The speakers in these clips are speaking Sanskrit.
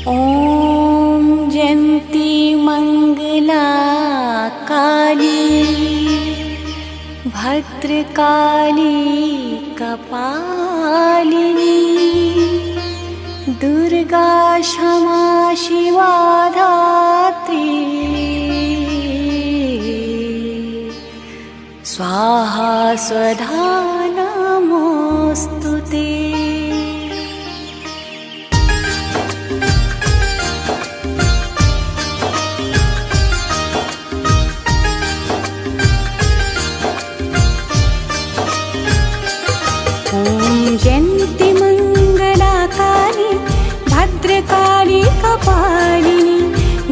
ॐ जयन्ती मंगला काली भद्रकाली कपालिनी दुर्गा क्षमा शिवा धात्री स्वाहा स्वधा नमोऽस्तुते। ॐ जयन्ती मंगला काली भद्रकाली कपालिनी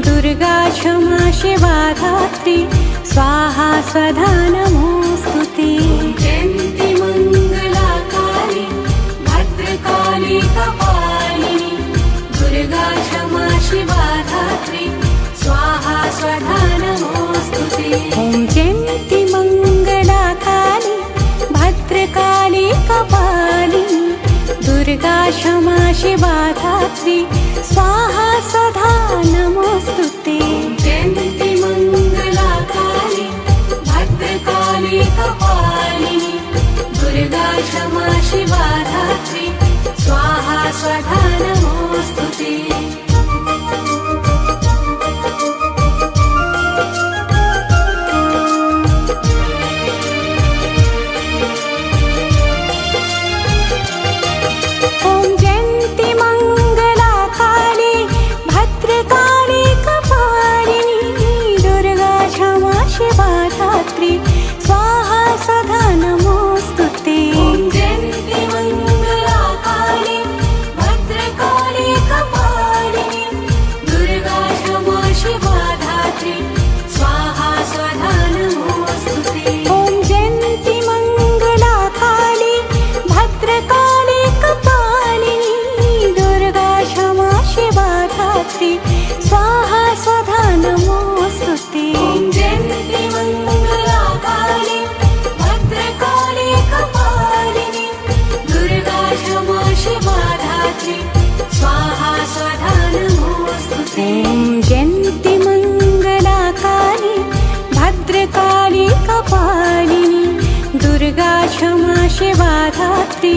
दुर्गा क्षमा शिवा धात्री स्वाहा स्वधा नमोऽस्तुते। जयन्ती मंगला काली भद्रकाली कपालिनी दुर्गा क्षमा शिवा धात्री स्वाहा स्वधा नमोऽस्तुते। ॐ जयन्ती मंगला काली भद्रकाली कपालिनी दुर्गा क्षमा शिवा धात्री स्वाहा स्वधा नमोऽस्तुते। जयन्ती मंगला काली भद्रकाली कपालिनी दुर्गा क्षमा शिवा धात्री स्वाहा स्वधा नमोऽस्तुते। स्वाहा स्वधा नमोऽस्तुते। जयन्ती मंगला काली भद्रकाली कपालिनी दुर्गा क्षमा शिवा धात्री स्वाहा स्वधा नमोऽस्तुते। जयन्ती मंगला काली भद्रकाली कपालिनी दुर्गा क्षमा शिवा धात्री स्वाहा स्वधा नमोऽस्तुते। जयन्ती मंगला काली भद्रकाली कपालिनी दुर्गा क्षमा शिवा धात्री स्वाहा स्वधा नमोऽस्तुते। जयन्ती मंगला काली भद्रकाली कपालिनी दुर्गा क्षमा शिवा धात्री